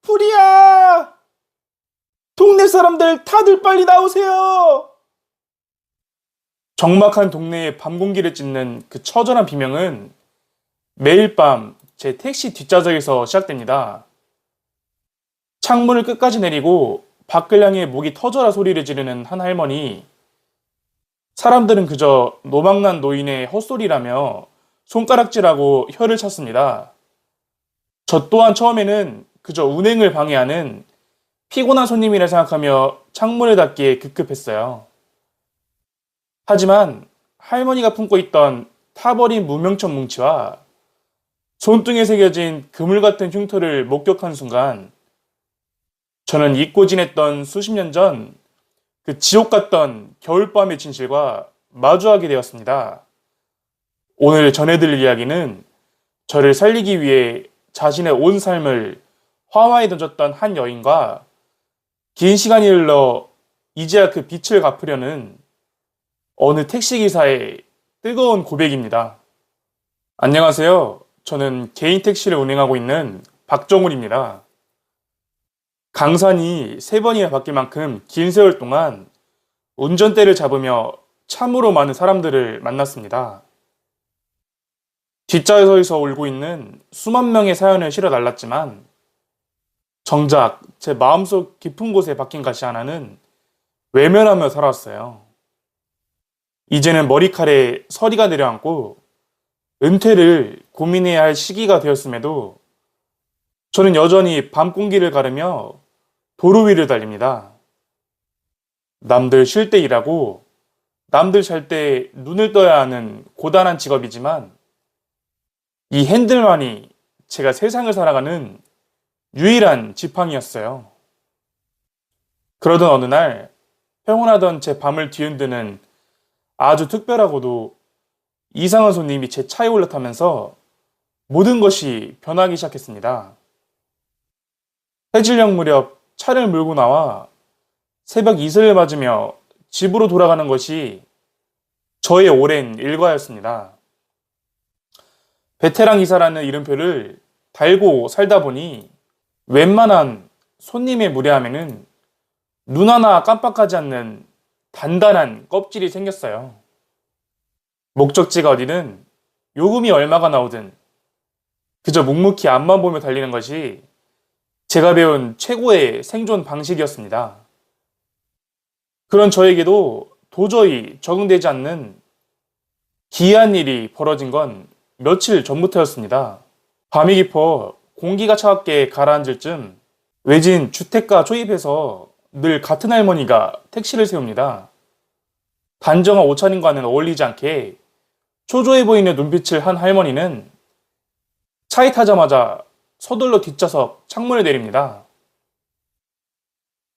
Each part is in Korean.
불이야! 동네 사람들 다들 빨리 나오세요! 적막한 동네의 밤 공기를 찢는 그 처절한 비명은 매일 밤 제 택시 뒷좌석에서 시작됩니다. 창문을 끝까지 내리고 밖을 향해 목이 터져라 소리를 지르는 한 할머니. 사람들은 그저 노망난 노인의 헛소리라며 손가락질하고 혀를 찼습니다. 저 또한 처음에는 그저 운행을 방해하는 피곤한 손님이라 생각하며 창문을 닫기에 급급했어요. 하지만 할머니가 품고 있던 타버린 무명천 뭉치와 손등에 새겨진 그물 같은 흉터를 목격한 순간 저는 잊고 지냈던 수십 년 전 그 지옥 같던 겨울밤의 진실과 마주하게 되었습니다. 오늘 전해드릴 이야기는 저를 살리기 위해 자신의 온 삶을 화화에 던졌던 한 여인과 긴 시간이 흘러 이제야 그 빚을 갚으려는 어느 택시기사의 뜨거운 고백입니다. 안녕하세요. 저는 개인 택시를 운행하고 있는 박정훈입니다. 강산이 3번이나 바뀔 만큼 긴 세월 동안 운전대를 잡으며 참으로 많은 사람들을 만났습니다. 뒷좌석에서 울고 있는 수만 명의 사연을 실어 날랐지만 정작 제 마음속 깊은 곳에 박힌 가시 하나는 외면하며 살아왔어요. 이제는 머리칼에 서리가 내려앉고 은퇴를 고민해야 할 시기가 되었음에도 저는 여전히 밤 공기를 가르며 도로 위를 달립니다. 남들 쉴 때 일하고 남들 잘 때 눈을 떠야 하는 고단한 직업이지만 이 핸들만이 제가 세상을 살아가는 유일한 지팡이였어요. 그러던 어느 날 평온하던 제 밤을 뒤흔드는 아주 특별하고도 이상한 손님이 제 차에 올라타면서 모든 것이 변하기 시작했습니다. 해질녘 무렵 차를 몰고 나와 새벽 이슬을 맞으며 집으로 돌아가는 것이 저의 오랜 일과였습니다. 베테랑 기사라는 이름표를 달고 살다 보니 웬만한 손님의 무례함에는 눈 하나 깜빡하지 않는 단단한 껍질이 생겼어요. 목적지가 어디든 요금이 얼마가 나오든 그저 묵묵히 앞만 보며 달리는 것이 제가 배운 최고의 생존 방식이었습니다. 그런 저에게도 도저히 적응되지 않는 기이한 일이 벌어진 건 며칠 전부터였습니다. 밤이 깊어 공기가 차갑게 가라앉을 쯤 외진 주택가 초입에서 늘 같은 할머니가 택시를 세웁니다. 단정한 옷차림과는 어울리지 않게 초조해 보이는 눈빛을 한 할머니는 차에 타자마자 서둘러 뒷좌석 창문을 내립니다.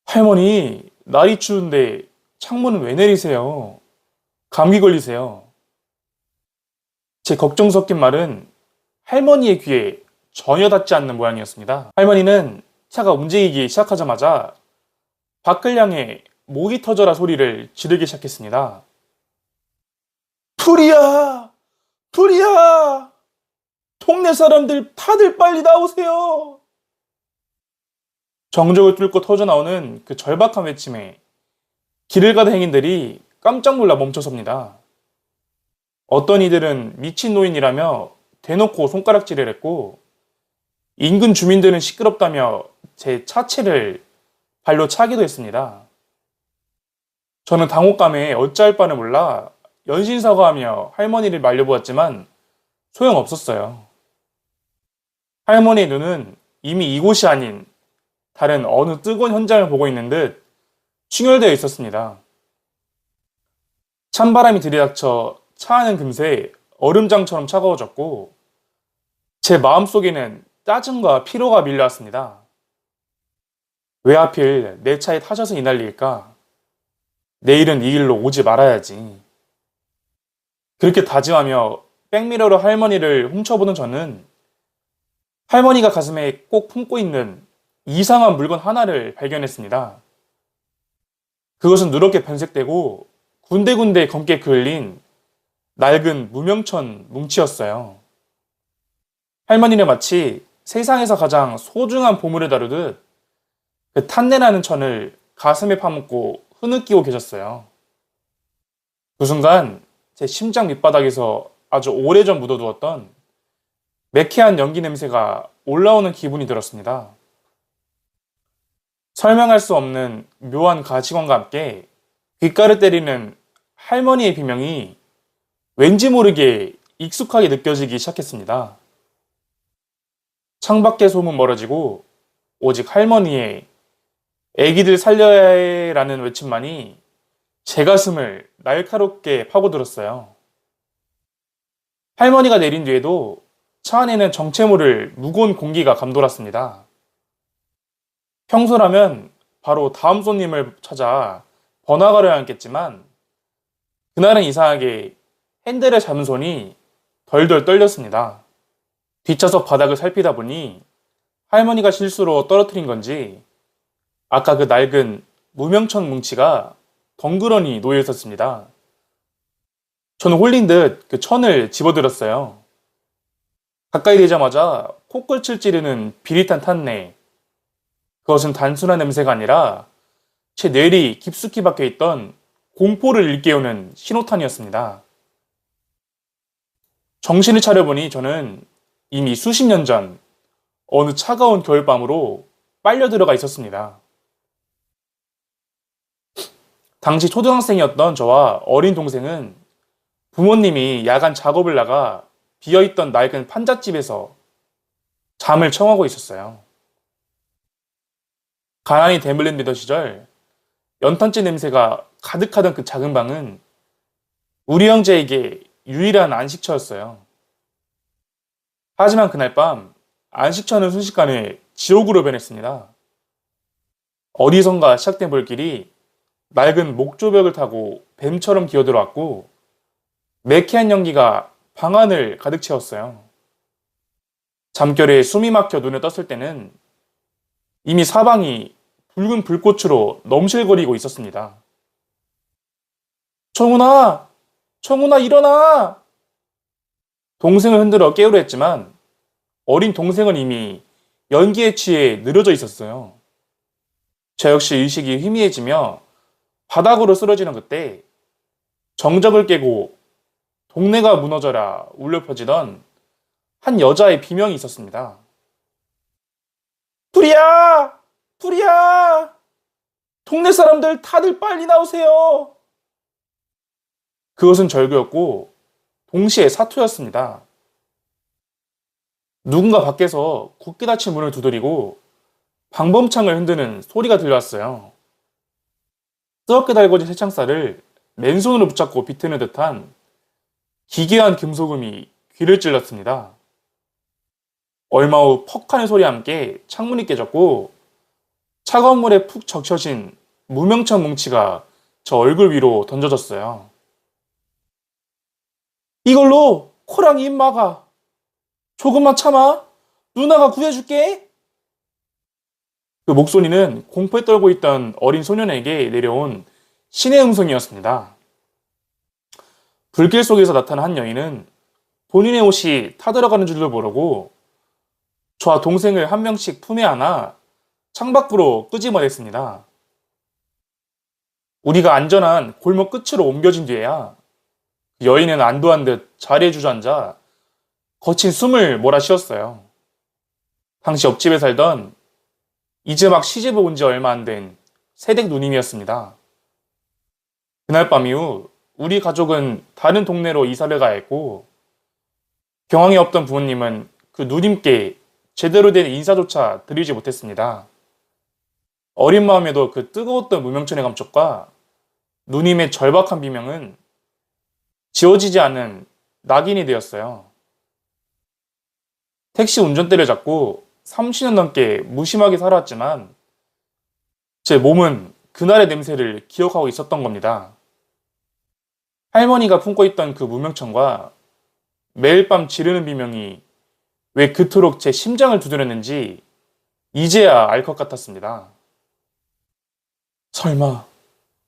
할머니, 날이 추운데 창문은 왜 내리세요? 감기 걸리세요. 제 걱정 섞인 말은 할머니의 귀에 전혀 닿지 않는 모양이었습니다. 할머니는 차가 움직이기 시작하자마자 밖을 향해 목이 터져라 소리를 지르기 시작했습니다. 불이야! 불이야! 동네 사람들 다들 빨리 나오세요! 정적을 뚫고 터져나오는 그 절박한 외침에 길을 가던 행인들이 깜짝 놀라 멈춰섭니다. 어떤 이들은 미친 노인이라며 대놓고 손가락질을 했고 인근 주민들은 시끄럽다며 제 차체를 발로 차기도 했습니다. 저는 당혹감에 어찌할 바를 몰라 연신사과하며 할머니를 말려보았지만 소용없었어요. 할머니의 눈은 이미 이곳이 아닌 다른 어느 뜨거운 현장을 보고 있는 듯 충혈되어 있었습니다. 찬바람이 들이닥쳐 차 안은 금세 얼음장처럼 차가워졌고 제 마음속에는 짜증과 피로가 밀려왔습니다. 왜 하필 내 차에 타셔서 이 난리일까? 내일은 이 길로 오지 말아야지. 그렇게 다짐하며 백미러로 할머니를 훔쳐보는 저는 할머니가 가슴에 꼭 품고 있는 이상한 물건 하나를 발견했습니다. 그것은 누렇게 변색되고 군데군데 검게 그을린 낡은 무명천 뭉치였어요. 할머니는 마치 세상에서 가장 소중한 보물을 다루듯 그 탄내나는 천을 가슴에 파묻고 흐느끼고 계셨어요. 그 순간 제 심장 밑바닥에서 아주 오래전 묻어두었던 매캐한 연기 냄새가 올라오는 기분이 들었습니다. 설명할 수 없는 묘한 가시관과 함께 귓가를 때리는 할머니의 비명이 왠지 모르게 익숙하게 느껴지기 시작했습니다. 창밖의 소문 멀어지고 오직 할머니의 애기들 살려야 해라는 외침만이 제 가슴을 날카롭게 파고들었어요. 할머니가 내린 뒤에도 차 안에는 정체 모를 무거운 공기가 감돌았습니다. 평소라면 바로 다음 손님을 찾아 번화가를 향했겠지만 그날은 이상하게 핸들을 잡은 손이 덜덜 떨렸습니다. 뒷좌석 바닥을 살피다 보니 할머니가 실수로 떨어뜨린 건지 아까 그 낡은 무명천 뭉치가 덩그러니 놓여 있었습니다. 저는 홀린 듯 그 천을 집어들었어요. 가까이 되자마자 코끝을 찌르는 비릿한 탄내. 그것은 단순한 냄새가 아니라 제 뇌리 깊숙이 박혀 있던 공포를 일깨우는 신호탄이었습니다. 정신을 차려보니 저는 이미 수십 년 전 어느 차가운 겨울밤으로 빨려 들어가 있었습니다. 당시 초등학생이었던 저와 어린 동생은 부모님이 야간 작업을 나가 비어있던 낡은 판잣집에서 잠을 청하고 있었어요. 가난이 대물림되던 시절 연탄재 냄새가 가득하던 그 작은 방은 우리 형제에게 유일한 안식처였어요. 하지만 그날 밤 안식처는 순식간에 지옥으로 변했습니다. 어디선가 시작된 불길이 낡은 목조벽을 타고 뱀처럼 기어들어왔고 매캐한 연기가 방 안을 가득 채웠어요. 잠결에 숨이 막혀 눈을 떴을 때는 이미 사방이 붉은 불꽃으로 넘실거리고 있었습니다. 청훈아! 청훈아 일어나! 동생을 흔들어 깨우려 했지만 어린 동생은 이미 연기에 취해 늘어져 있었어요. 저 역시 의식이 희미해지며 바닥으로 쓰러지는 그때 정적을 깨고 동네가 무너져라 울려 퍼지던 한 여자의 비명이 있었습니다. 불이야! 불이야! 동네 사람들 다들 빨리 나오세요! 그것은 절규였고 동시에 사투였습니다. 누군가 밖에서 굳게 닫힌 문을 두드리고 방범창을 흔드는 소리가 들려왔어요. 뜨겁게 달궈진 새창살을 맨손으로 붙잡고 비트는 듯한 기괴한 금소금이 귀를 찔렀습니다. 얼마 후 퍽 하는 소리와 함께 창문이 깨졌고 차가운 물에 푹 적셔진 무명천 뭉치가 저 얼굴 위로 던져졌어요. 이걸로 코랑 입 막아. 조금만 참아. 누나가 구해줄게. 그 목소리는 공포에 떨고 있던 어린 소년에게 내려온 신의 음성이었습니다. 불길 속에서 나타난 한 여인은 본인의 옷이 타들어가는 줄도 모르고 저와 동생을 한 명씩 품에 안아 창밖으로 끄집어냈습니다. 우리가 안전한 골목 끝으로 옮겨진 뒤에야 여인은 안도한 듯 자리에 주저앉아 거친 숨을 몰아쉬었어요. 당시 옆집에 살던 이제 막 시집을 온 지 얼마 안 된 새댁 누님이었습니다. 그날 밤 이후 우리 가족은 다른 동네로 이사를 가야 했고 경황이 없던 부모님은 그 누님께 제대로 된 인사조차 드리지 못했습니다. 어린 마음에도 그 뜨거웠던 무명천의 감촉과 누님의 절박한 비명은 지워지지 않은 낙인이 되었어요. 택시 운전대를 잡고 30년 넘게 무심하게 살아왔지만 제 몸은 그날의 냄새를 기억하고 있었던 겁니다. 할머니가 품고 있던 그 무명천과 매일 밤 지르는 비명이 왜 그토록 제 심장을 두드렸는지 이제야 알 것 같았습니다. 설마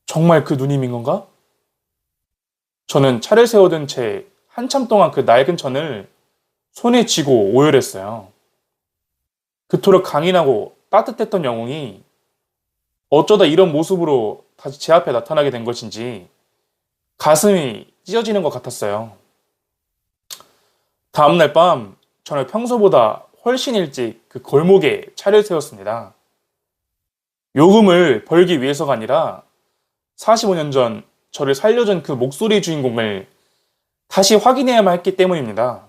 정말 그 누님인 건가? 저는 차를 세워둔 채 한참 동안 그 낡은 천을 손에 쥐고 오열했어요. 그토록 강인하고 따뜻했던 영웅이 어쩌다 이런 모습으로 다시 제 앞에 나타나게 된 것인지 가슴이 찢어지는 것 같았어요. 다음날 밤 저는 평소보다 훨씬 일찍 그 골목에 차를 세웠습니다. 요금을 벌기 위해서가 아니라 45년 전 저를 살려준 그 목소리의 주인공을 다시 확인해야만 했기 때문입니다.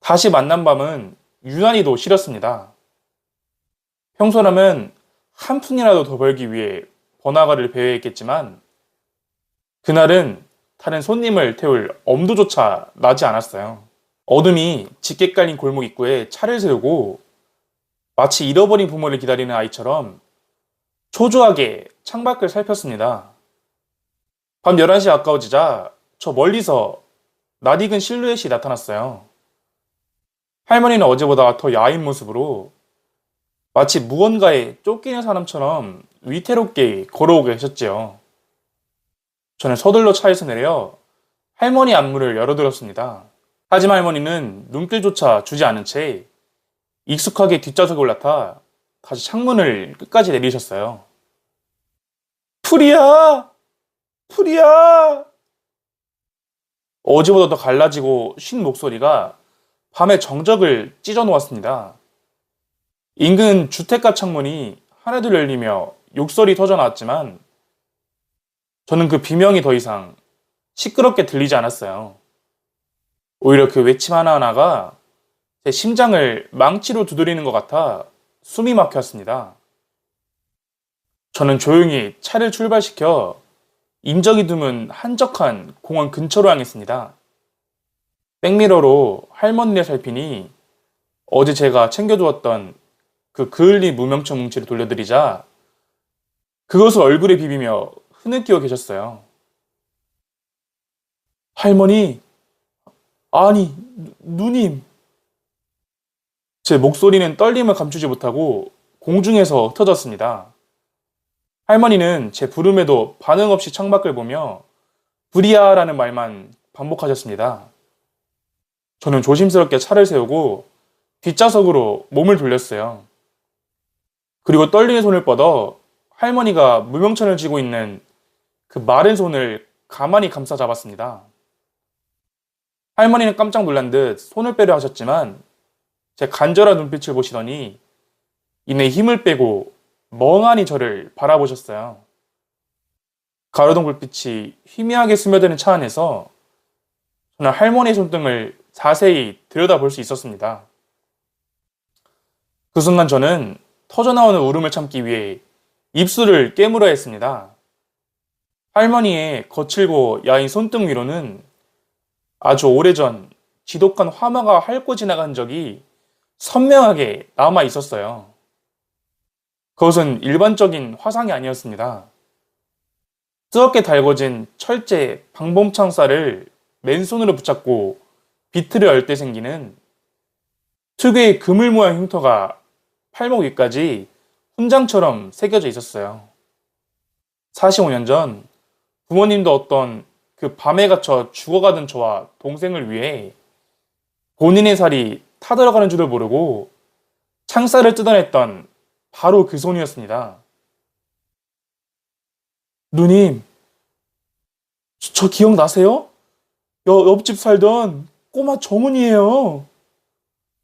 다시 만난 밤은 유난히도 싫었습니다. 평소라면 한 푼이라도 더 벌기 위해 번화가를 배회했겠지만 그날은 다른 손님을 태울 엄두조차 나지 않았어요. 어둠이 짙게 깔린 골목 입구에 차를 세우고 마치 잃어버린 부모를 기다리는 아이처럼 초조하게 창밖을 살폈습니다. 밤 11시 가까워지자 저 멀리서 낯익은 실루엣이 나타났어요. 할머니는 어제보다 더 야인 모습으로 마치 무언가에 쫓기는 사람처럼 위태롭게 걸어오고 계셨지요. 저는 서둘러 차에서 내려 할머니 안문을 열어들었습니다. 하지만 할머니는 눈길조차 주지 않은 채 익숙하게 뒷좌석에 올라타 다시 창문을 끝까지 내리셨어요. 풀이야! 풀이야! 어제보다 더 갈라지고 쉰 목소리가 밤의 정적을 찢어놓았습니다. 인근 주택가 창문이 하나둘 열리며 욕설이 터져나왔지만 저는 그 비명이 더 이상 시끄럽게 들리지 않았어요. 오히려 그 외침 하나하나가 제 심장을 망치로 두드리는 것 같아 숨이 막혔습니다. 저는 조용히 차를 출발시켜 인적이 드문 한적한 공원 근처로 향했습니다. 백미러로 할머니를 살피니 어제 제가 챙겨두었던 그 그을린 무명청 뭉치를 돌려드리자 그것을 얼굴에 비비며 흐느끼고 계셨어요. 할머니, 아니, 누님. 제 목소리는 떨림을 감추지 못하고 공중에서 흩어졌습니다. 할머니는 제 부름에도 반응 없이 창밖을 보며 불이야라는 말만 반복하셨습니다. 저는 조심스럽게 차를 세우고 뒷좌석으로 몸을 돌렸어요. 그리고 떨리는 손을 뻗어 할머니가 무명천을 쥐고 있는 그 마른 손을 가만히 감싸 잡았습니다. 할머니는 깜짝 놀란 듯 손을 빼려 하셨지만 제 간절한 눈빛을 보시더니 이내 힘을 빼고 멍하니 저를 바라보셨어요. 가로등 불빛이 희미하게 스며드는 차 안에서 저는 할머니의 손등을 자세히 들여다볼 수 있었습니다. 그 순간 저는 터져나오는 울음을 참기 위해 입술을 깨물어야 했습니다. 할머니의 거칠고 야인 손등 위로는 아주 오래전 지독한 화마가 핥고 지나간 적이 선명하게 남아 있었어요. 그것은 일반적인 화상이 아니었습니다. 뜨겁게 달궈진 철제 방범창살을 맨손으로 붙잡고 비트를 열 때 생기는 특유의 그물 모양 흉터가 팔목 위까지 훈장처럼 새겨져 있었어요. 45년 전 부모님도 어떤 그 밤에 갇혀 죽어가던 저와 동생을 위해 본인의 살이 타들어가는 줄을 모르고 창살을 뜯어냈던 바로 그 손이었습니다. 누님, 저 기억나세요? 옆집 살던 꼬마 정훈이에요.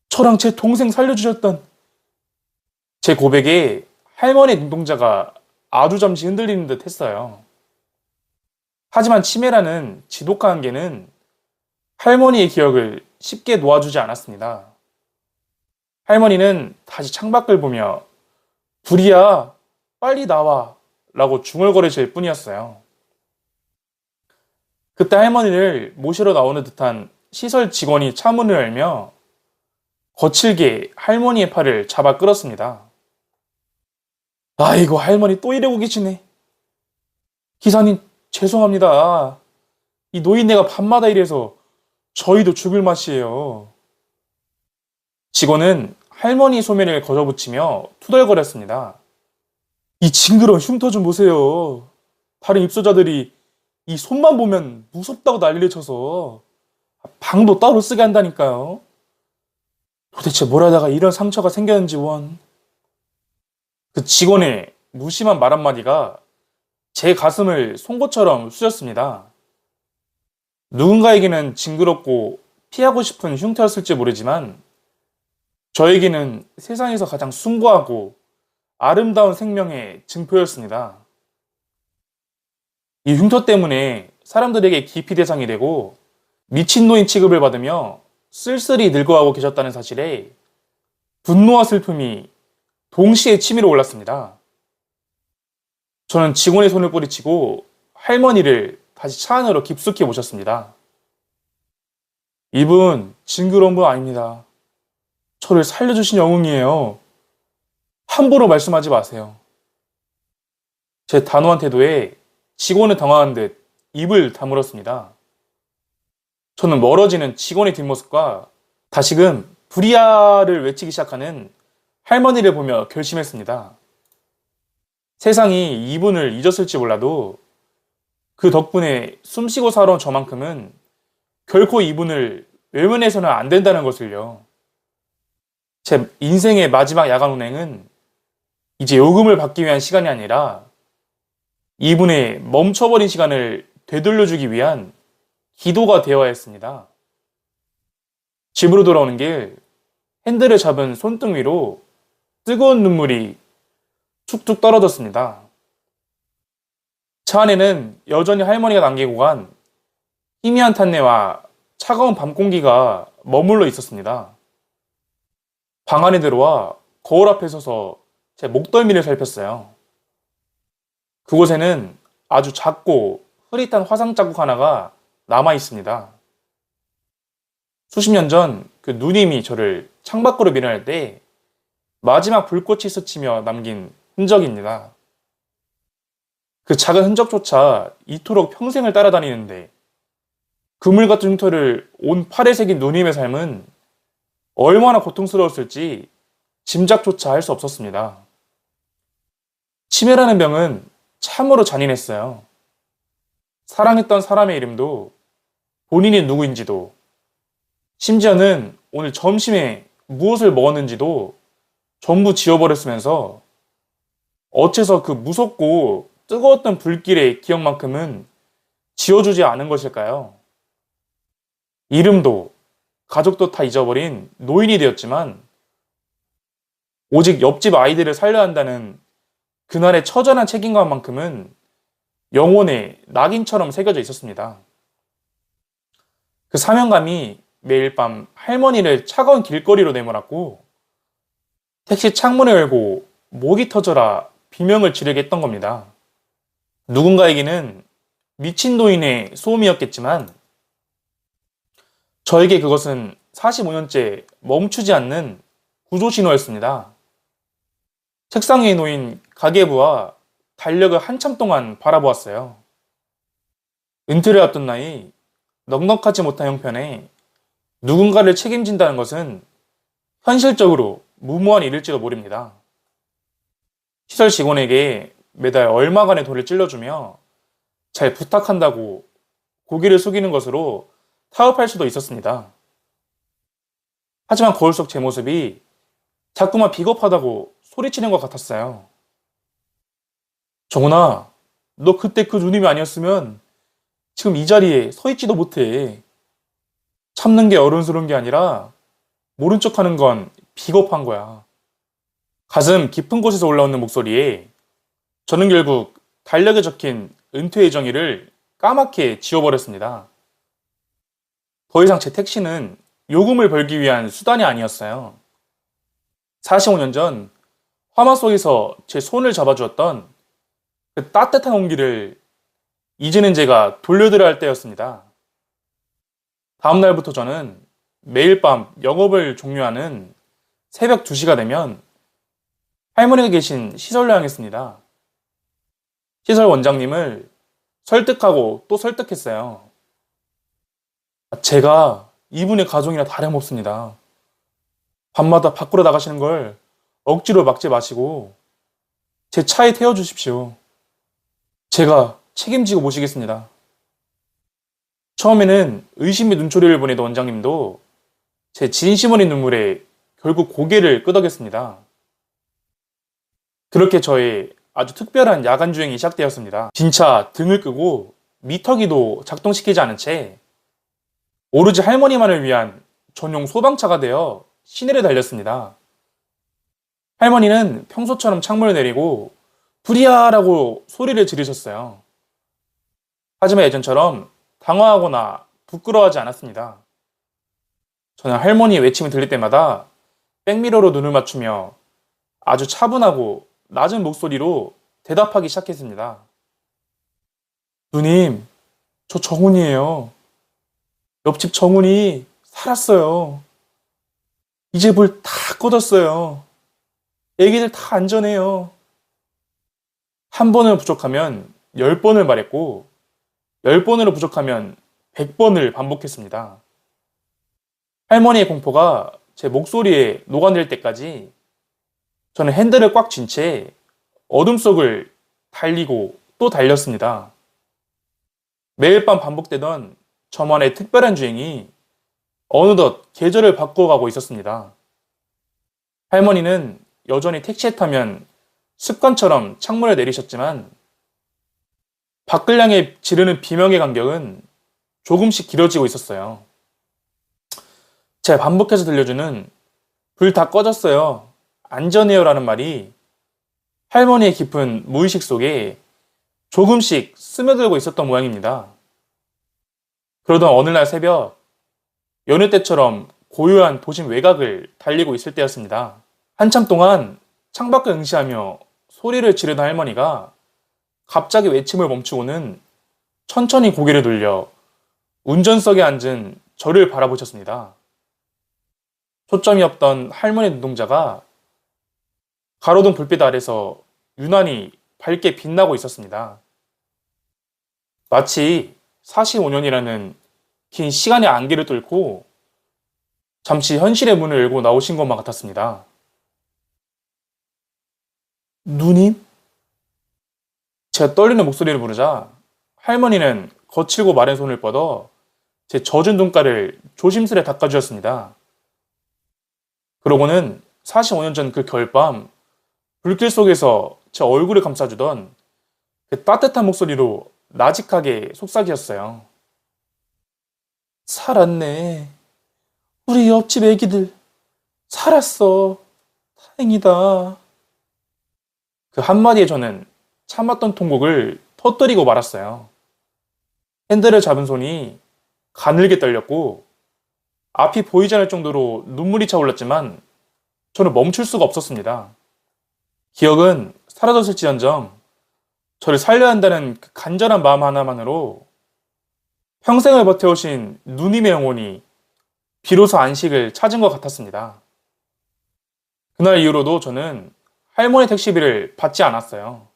저랑 제 동생 살려주셨던. 제 고백에 할머니의 눈동자가 아주 잠시 흔들리는 듯 했어요. 하지만 치매라는 지독한 한계는 할머니의 기억을 쉽게 놓아주지 않았습니다. 할머니는 다시 창밖을 보며 불이야, 빨리 나와 라고 중얼거리실 뿐이었어요. 그때 할머니를 모시러 나오는 듯한 시설 직원이 차문을 열며 거칠게 할머니의 팔을 잡아 끌었습니다. 아이고, 할머니 또 이러고 계시네. 기사님, 죄송합니다. 이 노인네가 밤마다 이래서 저희도 죽을 맛이에요. 직원은 할머니 소매를 거저붙이며 투덜거렸습니다. 이 징그러운 흉터 좀 보세요. 다른 입소자들이 이 손만 보면 무섭다고 난리를 쳐서 방도 따로 쓰게 한다니까요. 도대체 뭘 하다가 이런 상처가 생겼는지 원. 그 직원의 무심한 말 한마디가 제 가슴을 송곳처럼 쑤셨습니다. 누군가에게는 징그럽고 피하고 싶은 흉터였을지 모르지만 저에게는 세상에서 가장 숭고하고 아름다운 생명의 증표였습니다. 이 흉터 때문에 사람들에게 기피 대상이 되고 미친노인 취급을 받으며 쓸쓸히 늙어가고 계셨다는 사실에 분노와 슬픔이 동시에 치밀어 올랐습니다. 저는 직원의 손을 뿌리치고 할머니를 다시 차 안으로 깊숙이 모셨습니다. 이분 징그러운 분 아닙니다. 저를 살려주신 영웅이에요. 함부로 말씀하지 마세요. 제 단호한 태도에 직원은 당황한 듯 입을 다물었습니다. 저는 멀어지는 직원의 뒷모습과 다시금 불이야를 외치기 시작하는 할머니를 보며 결심했습니다. 세상이 이분을 잊었을지 몰라도 그 덕분에 숨쉬고 살아온 저만큼은 결코 이분을 외면해서는 안 된다는 것을요. 제 인생의 마지막 야간 운행은 이제 요금을 받기 위한 시간이 아니라 이분의 멈춰버린 시간을 되돌려주기 위한 기도가 되어야 했습니다. 집으로 돌아오는 길 핸들을 잡은 손등 위로 뜨거운 눈물이 툭툭 떨어졌습니다. 차 안에는 여전히 할머니가 남기고 간 희미한 탄내와 차가운 밤 공기가 머물러 있었습니다. 방 안에 들어와 거울 앞에 서서 제 목덜미를 살폈어요. 그곳에는 아주 작고 흐릿한 화상 자국 하나가 남아 있습니다. 수십 년 전 그 누님이 저를 창밖으로 밀어낼 때 마지막 불꽃이 스치며 남긴 흔적입니다. 그 작은 흔적조차 이토록 평생을 따라다니는데 그물 같은 흉터를 온 팔에 새긴 누님의 삶은 얼마나 고통스러웠을지 짐작조차 할 수 없었습니다. 치매라는 병은 참으로 잔인했어요. 사랑했던 사람의 이름도 본인이 누구인지도 심지어는 오늘 점심에 무엇을 먹었는지도 전부 지워버렸으면서 어째서 그 무섭고 뜨거웠던 불길의 기억만큼은 지워주지 않은 것일까요? 이름도 가족도 다 잊어버린 노인이 되었지만 오직 옆집 아이들을 살려야 한다는 그날의 처절한 책임감만큼은 영혼에 낙인처럼 새겨져 있었습니다. 그 사명감이 매일 밤 할머니를 차가운 길거리로 내몰았고 택시 창문을 열고 목이 터져라 비명을 지르게 했던 겁니다. 누군가에게는 미친 노인의 소음이었겠지만 저에게 그것은 45년째 멈추지 않는 구조신호였습니다. 책상 위에 놓인 가계부와 달력을 한참 동안 바라보았어요. 은퇴를 앞둔 나이, 넉넉하지 못한 형편에 누군가를 책임진다는 것은 현실적으로 무모한 일일지도 모릅니다. 시설 직원에게 매달 얼마간의 돈을 찔러주며 잘 부탁한다고 고개를 숙이는 것으로 타협할 수도 있었습니다. 하지만 거울 속 제 모습이 자꾸만 비겁하다고 소리치는 것 같았어요. 정훈아, 너 그때 그 누님이 아니었으면 지금 이 자리에 서 있지도 못해. 참는 게 어른스러운 게 아니라 모른 척 하는 건 비겁한 거야. 가슴 깊은 곳에서 올라오는 목소리에 저는 결국 달력에 적힌 은퇴의 정의를 까맣게 지워버렸습니다. 더 이상 제 택시는 요금을 벌기 위한 수단이 아니었어요. 45년 전 화마 속에서 제 손을 잡아주었던 그 따뜻한 온기를 이제는 제가 돌려드려야 할 때였습니다. 다음 날부터 저는 매일 밤 영업을 종료하는 새벽 2시가 되면 할머니가 계신 시설로 향했습니다. 시설 원장님을 설득하고 또 설득했어요. 제가 이분의 가족이나 다름없습니다. 밤마다 밖으로 나가시는 걸 억지로 막지 마시고 제 차에 태워주십시오. 제가 책임지고 모시겠습니다. 처음에는 의심의 눈초리를 보내던 원장님도 제 진심 어린 눈물에 결국 고개를 끄덕였습니다. 그렇게 저의 아주 특별한 야간 주행이 시작되었습니다. 진짜 등을 끄고 미터기도 작동시키지 않은 채 오로지 할머니만을 위한 전용 소방차가 되어 시내를 달렸습니다. 할머니는 평소처럼 창문을 내리고 불이야라고 소리를 지르셨어요. 하지만 예전처럼 당황하거나 부끄러워하지 않았습니다. 저는 할머니의 외침이 들릴 때마다 백미러로 눈을 맞추며 아주 차분하고 낮은 목소리로 대답하기 시작했습니다. 누님, 저 정훈이에요. 옆집 정훈이 살았어요. 이제 불 다 꺼졌어요. 애기들 다 안전해요. 한 번을 부족하면 10번을 말했고 10번으로 부족하면 100번을 반복했습니다. 할머니의 공포가 제 목소리에 녹아낼 때까지 저는 핸들을 꽉 쥔 채 어둠 속을 달리고 또 달렸습니다. 매일 밤 반복되던 저만의 특별한 주행이 어느덧 계절을 바꿔가고 있었습니다. 할머니는 여전히 택시에 타면 습관처럼 창문을 내리셨지만 밖을 향해 지르는 비명의 간격은 조금씩 길어지고 있었어요. 제가 반복해서 들려주는 불 다 꺼졌어요. 안전해요 라는 말이 할머니의 깊은 무의식 속에 조금씩 스며들고 있었던 모양입니다. 그러던 어느 날 새벽, 여느 때처럼 고요한 도심 외곽을 달리고 있을 때였습니다. 한참 동안 창밖을 응시하며 소리를 지르던 할머니가 갑자기 외침을 멈추고는 천천히 고개를 돌려 운전석에 앉은 저를 바라보셨습니다. 초점이 없던 할머니 눈동자가 가로등 불빛 아래서 유난히 밝게 빛나고 있었습니다. 마치 45년이라는 긴 시간의 안개를 뚫고 잠시 현실의 문을 열고 나오신 것만 같았습니다. 누님? 제가 떨리는 목소리를 부르자 할머니는 거칠고 마른 손을 뻗어 제 젖은 눈가를 조심스레 닦아주셨습니다. 그러고는 45년 전 그 겨울밤 불길 속에서 제 얼굴을 감싸주던 그 따뜻한 목소리로 나직하게 속삭이었어요. 살았네. 우리 옆집 애기들 살았어. 다행이다. 그 한마디에 저는 참았던 통곡을 터뜨리고 말았어요. 핸들을 잡은 손이 가늘게 떨렸고 앞이 보이지 않을 정도로 눈물이 차올랐지만 저는 멈출 수가 없었습니다. 기억은 사라졌을지언정 저를 살려야 한다는 그 간절한 마음 하나만으로 평생을 버텨오신 누님의 영혼이 비로소 안식을 찾은 것 같았습니다. 그날 이후로도 저는 할머니 택시비를 받지 않았어요.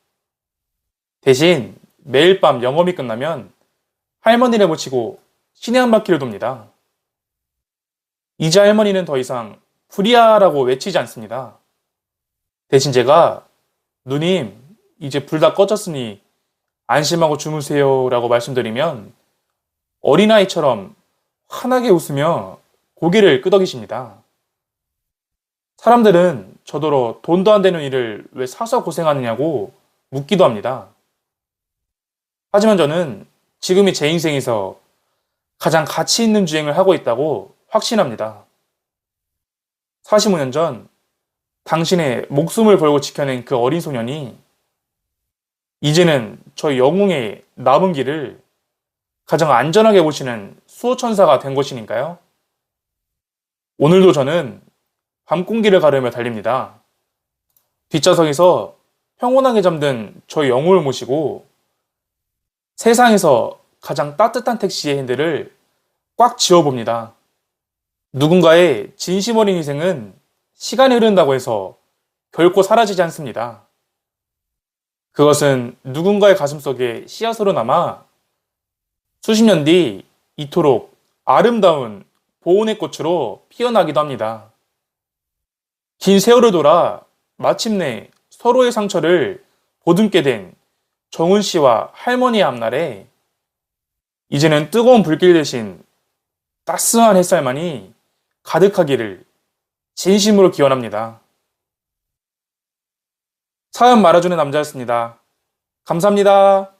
대신 매일 밤 영업이 끝나면 할머니를 모시고 시내 한 바퀴를 돕니다. 이제 할머니는 더 이상 불이야라고 외치지 않습니다. 대신 제가 누님 이제 불 다 꺼졌으니 안심하고 주무세요 라고 말씀드리면 어린아이처럼 환하게 웃으며 고개를 끄덕이십니다. 사람들은 저더러 돈도 안 되는 일을 왜 사서 고생하느냐고 묻기도 합니다. 하지만 저는 지금이 제 인생에서 가장 가치 있는 주행을 하고 있다고 확신합니다. 45년 전 당신의 목숨을 걸고 지켜낸 그 어린 소년이 이제는 저 영웅의 남은 길을 가장 안전하게 보시는 수호천사가 된 것이니까요. 오늘도 저는 밤공기를 가르며 달립니다. 뒷좌석에서 평온하게 잠든 저의 영웅을 모시고 세상에서 가장 따뜻한 택시의 핸들을 꽉 쥐어봅니다. 누군가의 진심 어린 희생은 시간이 흐른다고 해서 결코 사라지지 않습니다. 그것은 누군가의 가슴속에 씨앗으로 남아 수십 년 뒤 이토록 아름다운 보온의 꽃으로 피어나기도 합니다. 긴 세월을 돌아 마침내 서로의 상처를 보듬게 된 정훈 씨와 할머니의 앞날에 이제는 뜨거운 불길 대신 따스한 햇살만이 가득하기를 진심으로 기원합니다. 사연 말아주는 남자였습니다. 감사합니다.